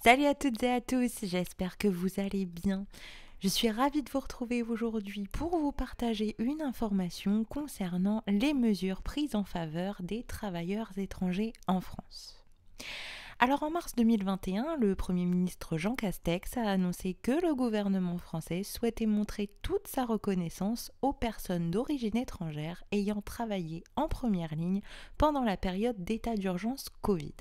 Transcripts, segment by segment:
Salut à toutes et à tous, j'espère que vous allez bien. Je suis ravie de vous retrouver aujourd'hui pour vous partager une information concernant les mesures prises en faveur des travailleurs étrangers en France. Alors en mars 2021, le Premier ministre Jean Castex a annoncé que le gouvernement français souhaitait montrer toute sa reconnaissance aux personnes d'origine étrangère ayant travaillé en première ligne pendant la période d'état d'urgence Covid.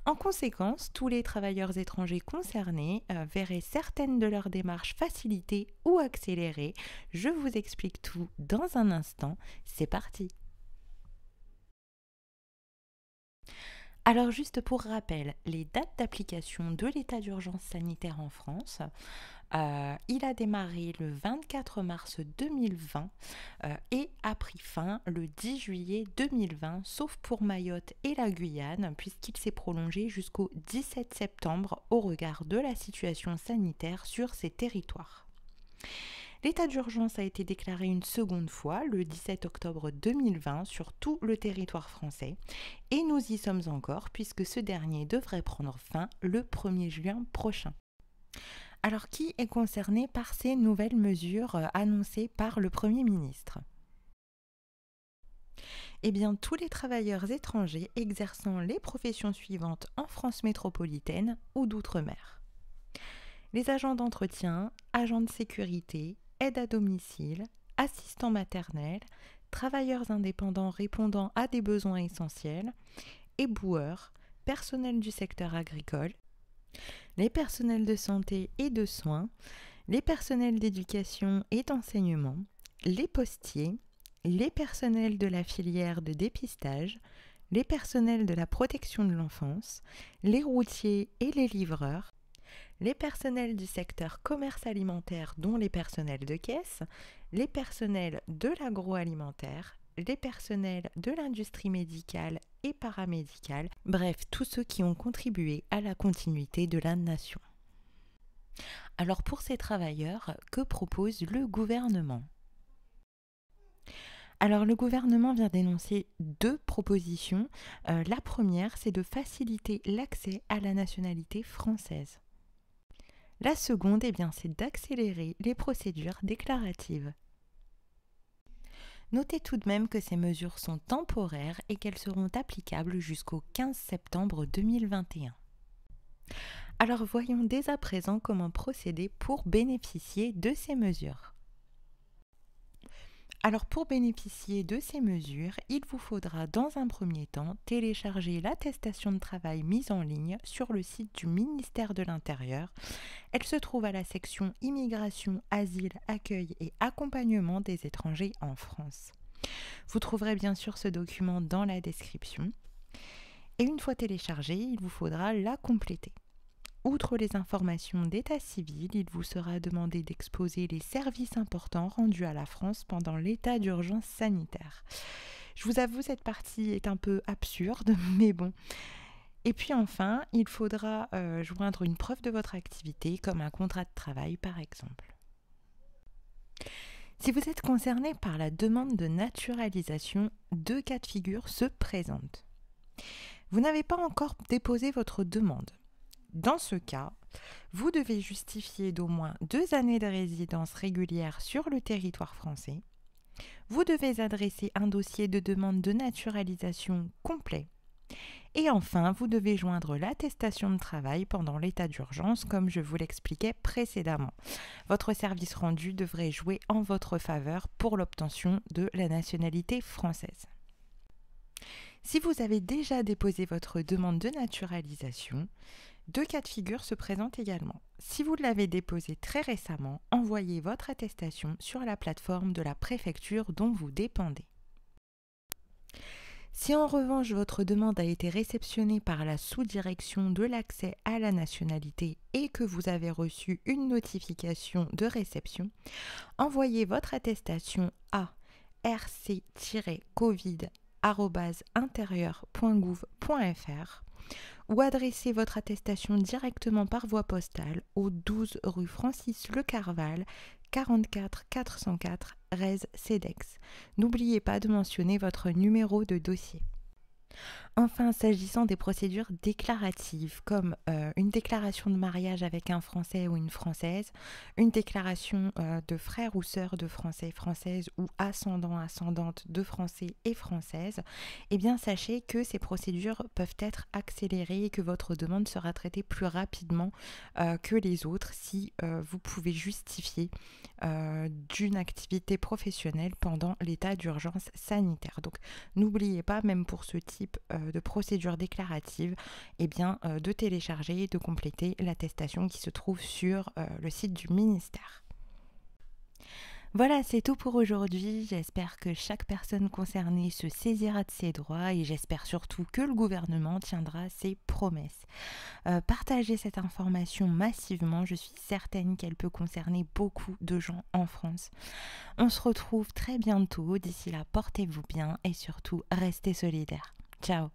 En conséquence, tous les travailleurs étrangers concernés verraient certaines de leurs démarches facilitées ou accélérées. Je vous explique tout dans un instant. C'est parti. Alors juste pour rappel, les dates d'application de l'état d'urgence sanitaire en France, il a démarré le 24 mars 2020 et a pris fin le 10 juillet 2020, sauf pour Mayotte et la Guyane, puisqu'il s'est prolongé jusqu'au 17 septembre au regard de la situation sanitaire sur ces territoires. L'état d'urgence a été déclaré une seconde fois le 17 octobre 2020 sur tout le territoire français et nous y sommes encore puisque ce dernier devrait prendre fin le 1er juin prochain. Alors qui est concerné par ces nouvelles mesures annoncées par le Premier ministre ? Eh bien, tous les travailleurs étrangers exerçant les professions suivantes en France métropolitaine ou d'outre-mer. Les agents d'entretien, agents de sécurité, aide à domicile, assistants maternels, travailleurs indépendants répondant à des besoins essentiels, éboueurs, personnel du secteur agricole, les personnels de santé et de soins, les personnels d'éducation et d'enseignement, les postiers, les personnels de la filière de dépistage, les personnels de la protection de l'enfance, les routiers et les livreurs, les personnels du secteur commerce alimentaire dont les personnels de caisse, les personnels de l'agroalimentaire, les personnels de l'industrie médicale et paramédicale, bref, tous ceux qui ont contribué à la continuité de la nation. Alors pour ces travailleurs, que propose le gouvernement ? Alors le gouvernement vient d'énoncer deux propositions. La première, c'est de faciliter l'accès à la nationalité française. La seconde, c'est d'accélérer les procédures déclaratives. Notez tout de même que ces mesures sont temporaires et qu'elles seront applicables jusqu'au 15 septembre 2021. Alors voyons dès à présent comment procéder pour bénéficier de ces mesures. Alors pour bénéficier de ces mesures, il vous faudra dans un premier temps télécharger l'attestation de travail mise en ligne sur le site du ministère de l'Intérieur. Elle se trouve à la section Immigration, Asile, Accueil et Accompagnement des étrangers en France. Vous trouverez bien sûr ce document dans la description. Et une fois téléchargé, il vous faudra la compléter. Outre les informations d'état civil, il vous sera demandé d'exposer les services importants rendus à la France pendant l'état d'urgence sanitaire. Je vous avoue, cette partie est un peu absurde, mais bon. Et puis enfin, il faudra joindre une preuve de votre activité, comme un contrat de travail par exemple. Si vous êtes concerné par la demande de naturalisation, deux cas de figure se présentent. Vous n'avez pas encore déposé votre demande. Dans ce cas, vous devez justifier d'au moins 2 années de résidence régulière sur le territoire français. Vous devez adresser un dossier de demande de naturalisation complet. Et enfin, vous devez joindre l'attestation de travail pendant l'état d'urgence, comme je vous l'expliquais précédemment. Votre service rendu devrait jouer en votre faveur pour l'obtention de la nationalité française. Si vous avez déjà déposé votre demande de naturalisation, deux cas de figure se présentent également. Si vous l'avez déposé très récemment, envoyez votre attestation sur la plateforme de la préfecture dont vous dépendez. Si en revanche votre demande a été réceptionnée par la sous-direction de l'accès à la nationalité et que vous avez reçu une notification de réception, envoyez votre attestation à rc-covid@intérieur.gouv.fr ou adressez votre attestation directement par voie postale au 12 rue Francis Le Carval, 44 404 Rez Cedex. N'oubliez pas de mentionner votre numéro de dossier. Enfin, s'agissant des procédures déclaratives, comme une déclaration de mariage avec un Français ou une Française, une déclaration de frère ou sœur de Français, Française ou ascendant, ascendante de Français et Françaises, eh bien sachez que ces procédures peuvent être accélérées et que votre demande sera traitée plus rapidement que les autres si vous pouvez justifier d'une activité professionnelle pendant l'état d'urgence sanitaire. Donc n'oubliez pas, même pour ce type de procédure déclarative, eh bien, de télécharger et de compléter l'attestation qui se trouve sur le site du ministère. Voilà, c'est tout pour aujourd'hui. J'espère que chaque personne concernée se saisira de ses droits et j'espère surtout que le gouvernement tiendra ses promesses. Partagez cette information massivement, je suis certaine qu'elle peut concerner beaucoup de gens en France. On se retrouve très bientôt, d'ici là portez-vous bien et surtout restez solidaires. Ciao.